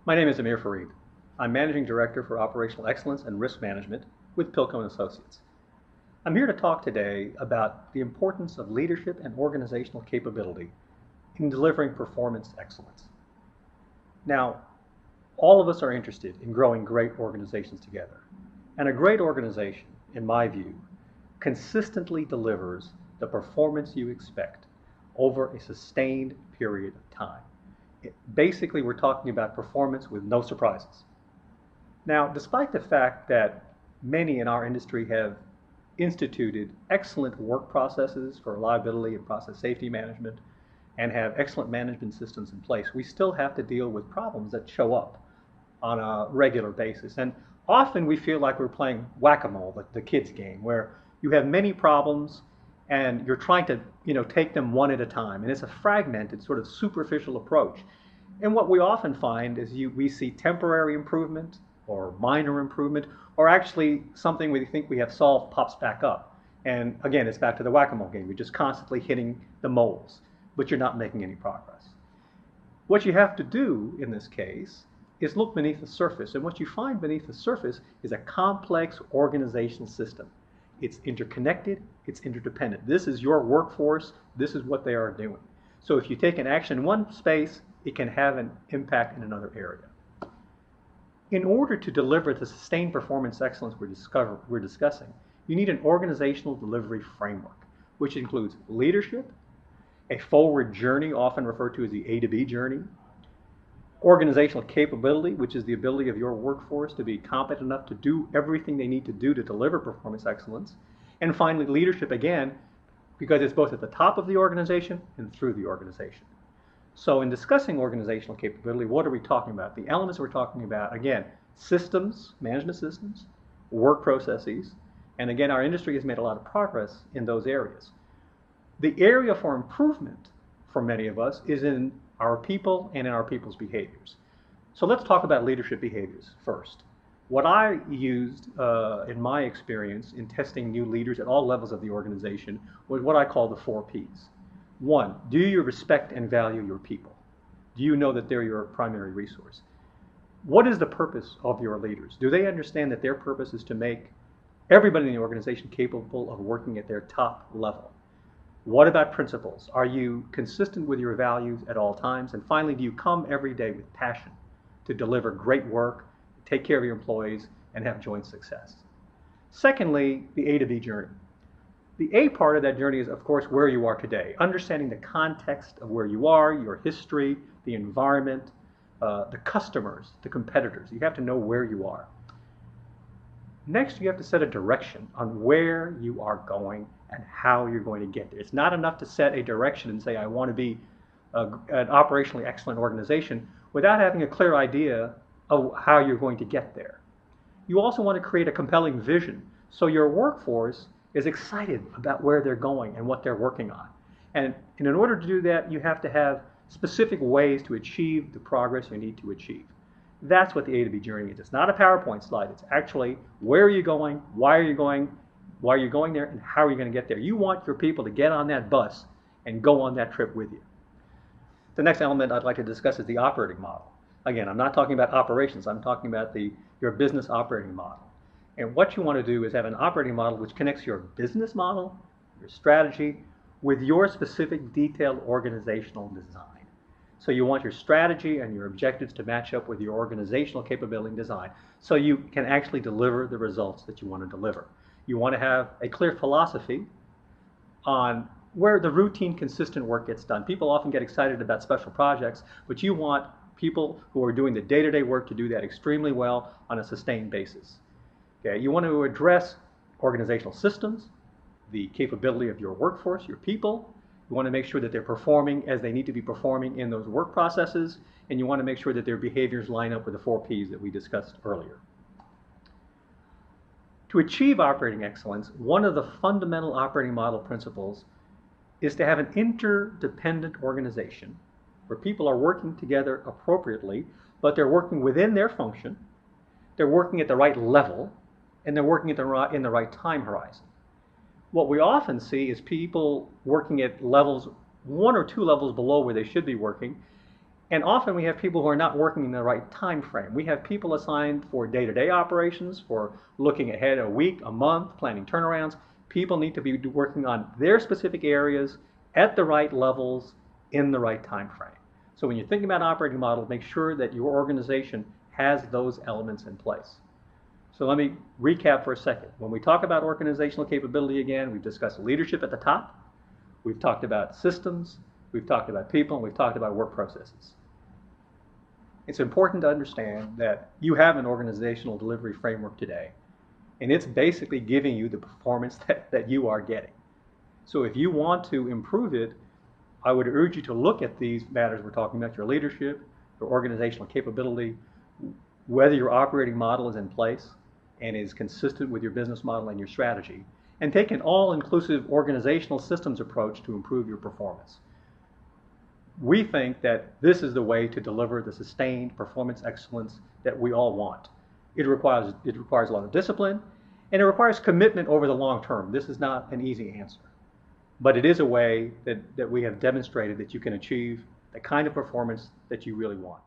My name is Aamir Farid. I'm Managing Director for Operational Excellence and Risk Management with Pilko and Associates. I'm here to talk today about the importance of leadership and organizational capability in delivering performance excellence. Now, all of us are interested in growing great organizations together. And a great organization, in my view, consistently delivers the performance you expect over a sustained period of time. Basically, we're talking about performance with no surprises. Now, despite the fact that many in our industry have instituted excellent work processes for reliability and process safety management and have excellent management systems in place, we still have to deal with problems that show up on a regular basis. And often we feel like we're playing whack-a-mole, the kids game, where you have many problems and you're trying to take them one at a time. And it's a fragmented, sort of superficial approach. And what we often find is we see temporary improvement or minor improvement, or actually something we think we have solved pops back up. And again, it's back to the whack-a-mole game. You're just constantly hitting the moles, but you're not making any progress. What you have to do in this case is look beneath the surface. And what you find beneath the surface is a complex organizational system. It's interconnected, it's interdependent. This is your workforce, this is what they are doing. So if you take an action in one space, it can have an impact in another area. In order to deliver the sustained performance excellence we're discussing, you need an organizational delivery framework, which includes leadership, a forward journey, often referred to as the A to B journey, organizational capability, which is the ability of your workforce to be competent enough to do everything they need to do to deliver performance excellence. And finally, leadership again, because it's both at the top of the organization and through the organization. So in discussing organizational capability, what are we talking about? The elements we're talking about, again, systems, management systems, work processes, and again, our industry has made a lot of progress in those areas. The area for improvement for many of us is in our people and in our people's behaviors. So let's talk about leadership behaviors first. What I used in my experience in testing new leaders at all levels of the organization was what I call the 4 Ps. 1, do you respect and value your people? Do you know that they're your primary resource? What is the purpose of your leaders? Do they understand that their purpose is to make everybody in the organization capable of working at their top level? What about principles? Are you consistent with your values at all times? And finally, do you come every day with passion to deliver great work, take care of your employees, and have joint success? Secondly, the A to B journey. The A part of that journey is, of course, where you are today, understanding the context of where you are, your history, the environment, the customers, the competitors. You have to know where you are. Next, you have to set a direction on where you are going and how you're going to get there. It's not enough to set a direction and say, I want to be an operationally excellent organization without having a clear idea of how you're going to get there. You also want to create a compelling vision so your workforce is excited about where they're going and what they're working on. And in order to do that, you have to have specific ways to achieve the progress you need to achieve. That's what the A to B journey is. It's not a PowerPoint slide. It's actually where are you going, why are you going there, and how are you going to get there. You want your people to get on that bus and go on that trip with you. The next element I'd like to discuss is the operating model. Again, I'm not talking about operations. I'm talking about your business operating model. And what you want to do is have an operating model which connects your business model, your strategy, with your specific detailed organizational design. So you want your strategy and your objectives to match up with your organizational capability and design so you can actually deliver the results that you want to deliver. You want to have a clear philosophy on where the routine, consistent work gets done. People often get excited about special projects, but you want people who are doing the day-to-day work to do that extremely well on a sustained basis. Okay? You want to address organizational systems, the capability of your workforce, your people. You want to make sure that they're performing as they need to be performing in those work processes, and you want to make sure that their behaviors line up with the 4 Ps that we discussed earlier. To achieve operating excellence, one of the fundamental operating model principles is to have an interdependent organization where people are working together appropriately, but they're working within their function, they're working at the right level, and they're working in the right time horizon. What we often see is people working at levels 1 or 2 levels below where they should be working, And often we have people who are not working in the right time frame. We have people assigned for day-to-day operations, for looking ahead a week, a month, planning turnarounds. People need to be working on their specific areas at the right levels in the right time frame. So when you're thinking about operating model, make sure that your organization has those elements in place. So let me recap for a second. When we talk about organizational capability again, we've discussed leadership at the top, we've talked about systems, we've talked about people, and we've talked about work processes. It's important to understand that you have an organizational delivery framework today, and it's basically giving you the performance that you are getting. So if you want to improve it, I would urge you to look at these matters we're talking about, your leadership, your organizational capability, whether your operating model is in place and is consistent with your business model and your strategy, and take an all-inclusive organizational systems approach to improve your performance. We think that this is the way to deliver the sustained performance excellence that we all want. It requires a lot of discipline, and it requires commitment over the long term. This is not an easy answer, but it is a way that we have demonstrated that you can achieve the kind of performance that you really want.